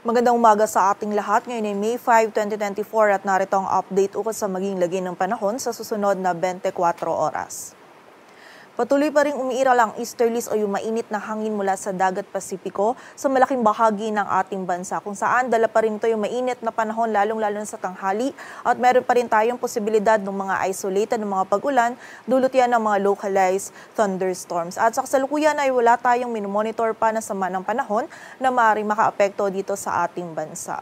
Magandang umaga sa ating lahat. Ngayon ay May 5, 2024 at narito ang update ukol sa maging lagay ng panahon sa susunod na 24 oras. Patuloy pa rin umiiral ang easterlies o yung mainit na hangin mula sa dagat Pasipiko sa malaking bahagi ng ating bansa kung saan dala pa rin ito yung mainit na panahon lalong-lalo sa tanghali at meron pa rin tayong posibilidad ng mga isolated ng mga pag-ulan, dulot yan ng mga localized thunderstorms. At sa kasalukuyan ay wala tayong minomonitor pa na sama ng panahon na maaaring makaapekto dito sa ating bansa.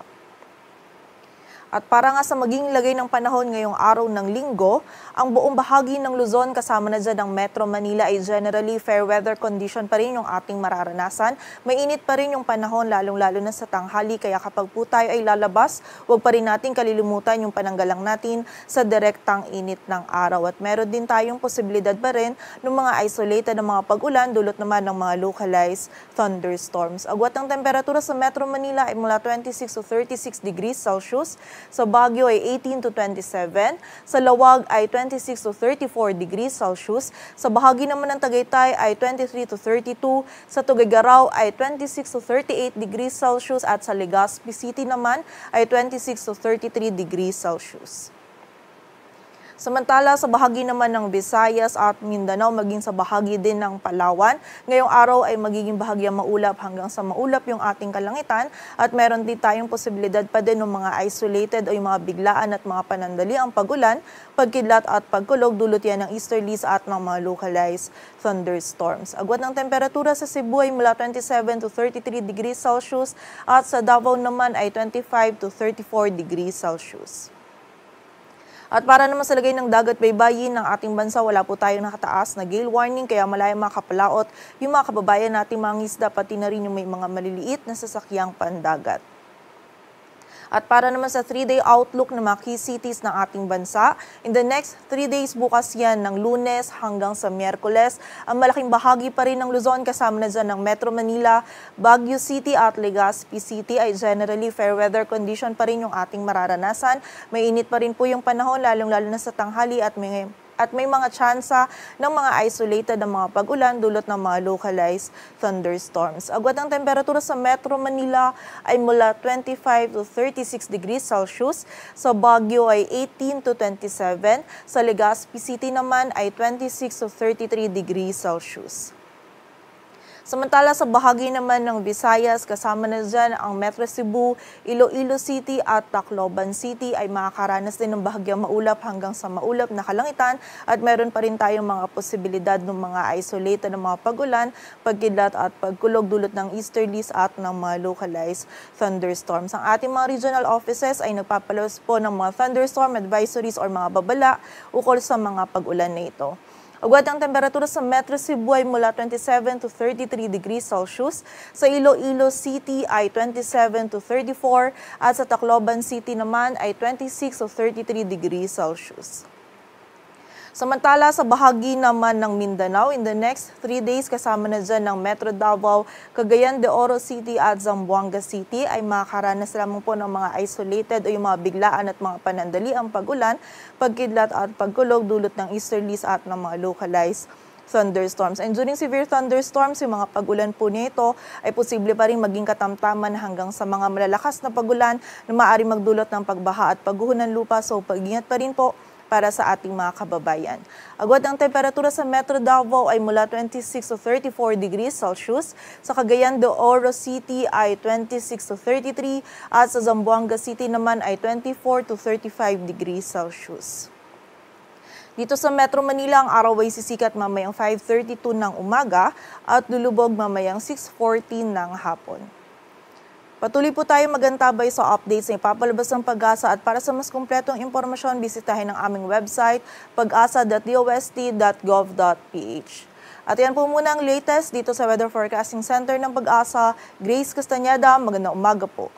At para nga sa maging lagay ng panahon ngayong araw ng linggo, ang buong bahagi ng Luzon kasama na dyan ang Metro Manila ay generally fair weather condition pa rin yung ating mararanasan. Mainit pa rin yung panahon lalong-lalo na sa tanghali kaya kapag po tayo ay lalabas, huwag pa rin natin kalilimutan yung pananggalang natin sa direktang init ng araw. At meron din tayong posibilidad pa rin ng mga isolated na mga pag-ulan dulot naman ng mga localized thunderstorms. Agwat ng temperatura sa Metro Manila ay mula 26 to 36 degrees Celsius. Sa Baguio ay 18 to 27, sa Lawag ay 26 to 34 degrees Celsius, sa bahagi naman ng Tagaytay ay 23 to 32, sa Tuguegarao ay 26 to 38 degrees Celsius at sa Legazpi City naman ay 26 to 33 degrees Celsius. Samantala, sa bahagi naman ng Visayas at Mindanao, maging sa bahagi din ng Palawan, ngayong araw ay magiging bahagyang maulap hanggang sa maulap yung ating kalangitan at meron din tayong posibilidad pa din ng mga isolated o yung mga biglaan at mga panandali ang pagulan, pagkidlat at pagkulog, dulot yan ng easterlies at ng mga localized thunderstorms. Agwat ng temperatura sa Cebu ay mula 27 to 33 degrees Celsius at sa Davao naman ay 25 to 34 degrees Celsius. At para naman sa lagay ng dagat baybayin ng ating bansa, wala po tayong nakataas na gale warning kaya malaya makapalaot yung mga kababayan nating mga isda pati na rin yung may mga maliliit na sasakyang pandagat. At para naman sa 3-day outlook ng mga key cities ng ating bansa, in the next 3 days bukas yan ng Lunes hanggang sa Miyerkules, ang malaking bahagi pa rin ng Luzon kasama na dyan ng Metro Manila, Baguio City at Legazpi City ay generally fair weather condition pa rin yung ating mararanasan. Mainit pa rin po yung panahon lalong-lalo na sa tanghali at may mga tsansa ng mga isolated na mga pag-ulan dulot ng mga localized thunderstorms. Agwat ng temperatura sa Metro Manila ay mula 25 to 36 degrees Celsius, sa Baguio ay 18 to 27, sa Legazpi City naman ay 26 to 33 degrees Celsius. Samantala sa bahagi naman ng Visayas, kasama na dyan ang Metro Cebu, Iloilo City at Tacloban City ay makakaranas din ng bahagyang maulap hanggang sa maulap na kalangitan at meron pa rin tayong mga posibilidad ng mga isolated na mga pag-ulan, pagkidlat at pagkulog dulot ng easterlies at ng mga localized thunderstorms. Ang ating mga regional offices ay nagpapalos po ng mga thunderstorm advisories or mga babala ukol sa mga pag-ulan na ito. Agwat ang temperatura sa Metro Cebu ay mula 27 to 33 degrees Celsius, sa Iloilo City ay 27 to 34 at sa Tacloban City naman ay 26 to 33 degrees Celsius. Samantala sa bahagi naman ng Mindanao, in the next 3 days kasama na dyan ng Metro Davao, Cagayan de Oro City at Zamboanga City ay makakaranas lamang po ng mga isolated o yung mga biglaan at mga panandali ang pag-ulan, pagkidlat at pagkulog dulot ng easterlies at ng mga localized thunderstorms. And during severe thunderstorms, yung mga pag-ulan po nito ay posible pa rin maging katamtaman hanggang sa mga malalakas na pag-ulan na maaari magdulot ng pagbaha at pagguho ng lupa. So pag-ingat pa rin po para sa ating mga kababayan. Agwat ang temperatura sa Metro Davao ay mula 26 to 34 degrees Celsius, sa Cagayan de Oro City ay 26 to 33 at sa Zamboanga City naman ay 24 to 35 degrees Celsius. Dito sa Metro Manila, ang araw ay sisikat mamayang 5:32 ng umaga at lulubog mamayang 6:14 ng hapon. Patuloy po tayo magantabay sa updates na ipapalabas ng Pag-asa at para sa mas kumpletong impormasyon, bisitahin ang aming website pag-asa.dost.gov.ph. At yan po muna ang latest dito sa Weather Forecasting Center ng Pag-asa. Grace Castañeda, magandang umaga po.